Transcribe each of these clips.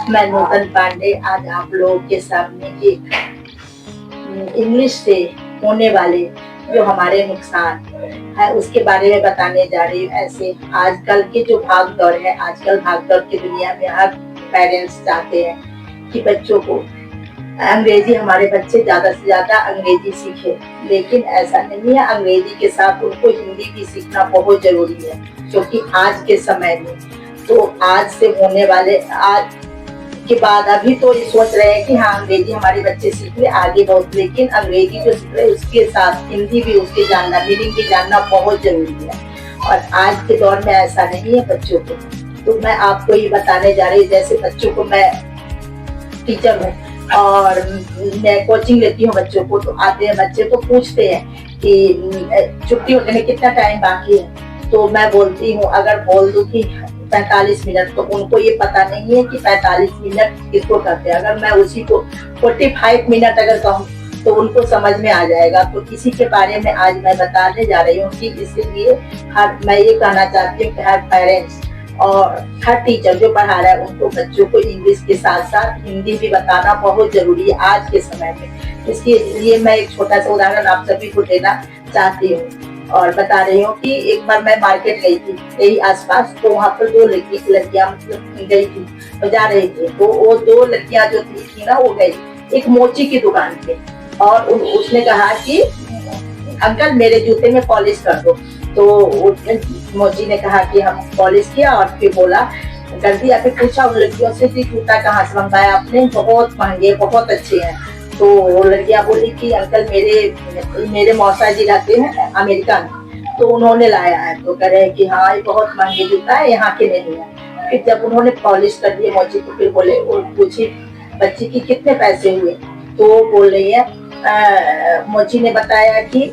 मैं नूतन पांडे आज आप लोगों के सामने एक इंग्लिश से होने वाले जो हमारे नुकसान है उसके बारे में बताने जा रही हूँ। ऐसे आजकल के जो भाग दौड़ है, आजकल भाग दौड़ की दुनिया में हर पेरेंट्स चाहते हैं कि बच्चों को अंग्रेजी, हमारे बच्चे ज्यादा से ज्यादा अंग्रेजी सीखे, लेकिन ऐसा नहीं है। अंग्रेजी के साथ उनको हिंदी भी सीखना बहुत जरूरी है, क्योंकि आज के समय में तो आज से होने वाले आज के बाद अभी तो ये सोच रहे हैं कि हाँ अंग्रेजी हमारे बच्चे सीख ले आगे बहुत, लेकिन अंग्रेजी जो सीख रहे उसके साथ हिंदी भी उसके जानना, मीनिंग भी जानना बहुत जरूरी है। और आज के दौर में ऐसा नहीं है बच्चों को। तो मैं आपको ये बताने जा रही हूँ, जैसे बच्चों को, मैं टीचर हूँ और मैं कोचिंग लेती हूँ बच्चों को, तो आते हैं बच्चे तो पूछते हैं कि छुट्टी होने में कितना टाइम बाकी है। तो मैं बोलती हूँ, अगर बोल दूँ कि 45 मिनट, तो उनको ये पता नहीं है कि 45 मिनट किसको कहते हैं। अगर मैं उसी को 45 मिनट अगर कहूँ तो उनको समझ में आ जाएगा। तो इसी के बारे में आज मैं बताने जा रही हूँ कि इसीलिए मैं ये कहना चाहती हूँ कि हर पेरेंट्स और हर टीचर जो पढ़ा रहा है उनको बच्चों को इंग्लिश के साथ साथ हिंदी भी बताना बहुत जरूरी है आज के समय में। इसके लिए मैं एक छोटा सा उदाहरण आप सभी को देना चाहती हूँ और बता रही हूँ कि एक बार मैं मार्केट गई थी यही आसपास, तो वहाँ पर दो लड़कियां मतलब गई थी, तो जा रही थी। तो वो दो लड़कियां जो थी ना, वो गई एक मोची की दुकान पे और उसने कहा कि अंकल मेरे जूते में पॉलिश कर दो। तो मोची ने कहा कि हम पॉलिश किया और फिर बोला कर दिया। फिर पूछा उन लड़कियों से कि जूता कहाँ से मंगवाया आपने, बहुत महंगे बहुत अच्छे हैं। तो वो लड़कियां बोली कि अंकल मेरे मौसा जी रहते हैं अमेरिका में, तो उन्होंने लाया है। तो कह रहे कि हाँ ये बहुत महंगे जूता है, यहाँ के नहीं है। फिर जब उन्होंने पॉलिश कर दिए मोची को, फिर बोले, वो पूछी बच्ची की कितने पैसे हुए, तो वो बोल रही है मोची ने बताया कि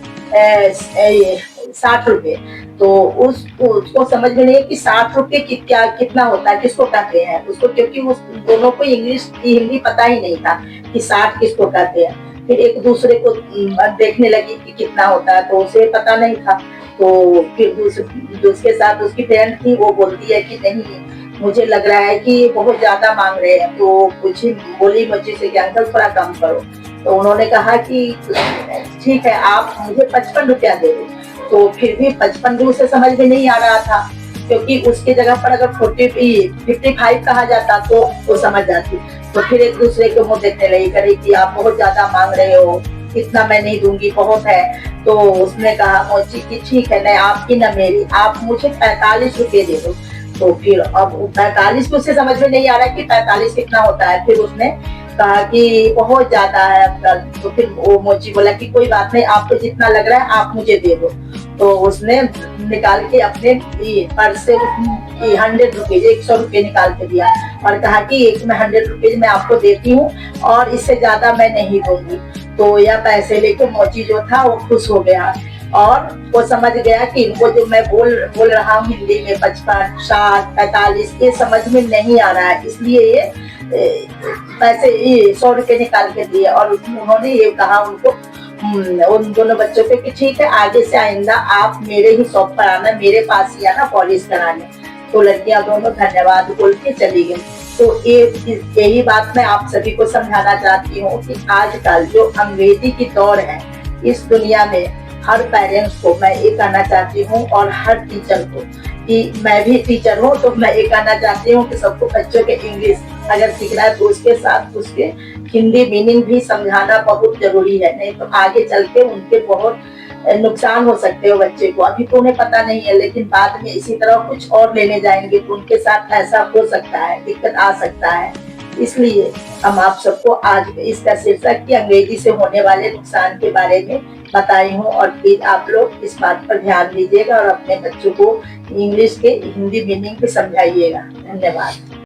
60 रुपए। तो उसको समझ में नहीं है कि 60 रुपए क्या कितना होता है, किसको कहते हैं उसको, क्योंकि उस दोनों को इंग्लिश हिंदी पता ही नहीं था कि 60 किसको कहते हैं। फिर एक दूसरे को देखने लगी कि कितना होता है, तो उसे पता नहीं था। तो फिर उसके साथ उसकी फ्रेंड थी, वो बोलती है कि नहीं मुझे लग रहा है कि बहुत ज्यादा मांग रहे हैं। तो पूछी, बोली मुझे से कि अंकल थोड़ा कम करो। तो उन्होंने कहा कि ठीक है आप मुझे 55 रुपया दे दो। तो फिर भी 55 भी उसे समझ में नहीं आ रहा था, क्योंकि उसकी जगह पर अगर 55 कहा जाता तो वो समझ जाती। तो फिर एक दूसरे के मुंह देखने लगी, करे कि आप बहुत ज्यादा मांग रहे हो, इतना मैं नहीं दूंगी, बहुत है। तो उसने कहा मोची की ठीक है, नहीं आपकी ना मेरी, आप मुझे 45 रुपये दे दो। तो फिर अब 45 में उसे समझ में नहीं आ रहा कि 45 कितना होता है। फिर उसने कहा कि बहुत ज्यादा है अंकल। तो फिर वो मोची बोला कि कोई बात नहीं, आपको जितना लग रहा है आप मुझे दे दो। तो उसने निकाल के अपने पर्स से 100 रुपीज, 100 रुपये निकाल के दिया और कहा कि एक में 100 रुपीज मैं आपको देती हूँ और इससे ज्यादा मैं नहीं दूंगी। तो यह पैसे लेके मोची जो था वो खुश हो गया और वो समझ गया कि इनको जो मैं बोल रहा हूँ हिंदी में 55, 60, 45 ये समझ में नहीं आ रहा है, इसलिए ये पैसे 100 रुपये निकाल के दिए। और उन्होंने ये कहा उनको, उन दोनों बच्चों पे कि ठीक है आगे से आइंदा आप मेरे ही शॉप पर आना, मेरे पास ही आना पॉलिश कराने। तो लड़कियां दोनों धन्यवाद बोल के चली गई। तो यही बात मैं आप सभी को समझाना चाहती हूँ कि आजकल जो अंग्रेजी की दौड़ है इस दुनिया में, हर पेरेंट्स को मैं ये कहना चाहती हूँ और हर टीचर को, कि मैं भी टीचर हूँ तो मैं ये कहना चाहती हूँ कि सबको बच्चों के इंग्लिश अगर सीखना है तो उसके साथ उसके हिंदी मीनिंग भी समझाना बहुत जरूरी है, नहीं तो आगे चल के उनके बहुत नुकसान हो सकते हो बच्चे को। अभी तो उन्हें पता नहीं है, लेकिन बाद में इसी तरह कुछ और लेने जाएंगे तो उनके साथ ऐसा हो सकता है, दिक्कत आ सकता है। इसलिए हम आप सबको आज इसका शीर्षक की अंग्रेजी से होने वाले नुकसान के बारे में बताई हूँ और प्लीज आप लोग इस बात पर ध्यान दीजिएगा और अपने बच्चों को इंग्लिश के हिंदी मीनिंग भी समझाइएगा। धन्यवाद।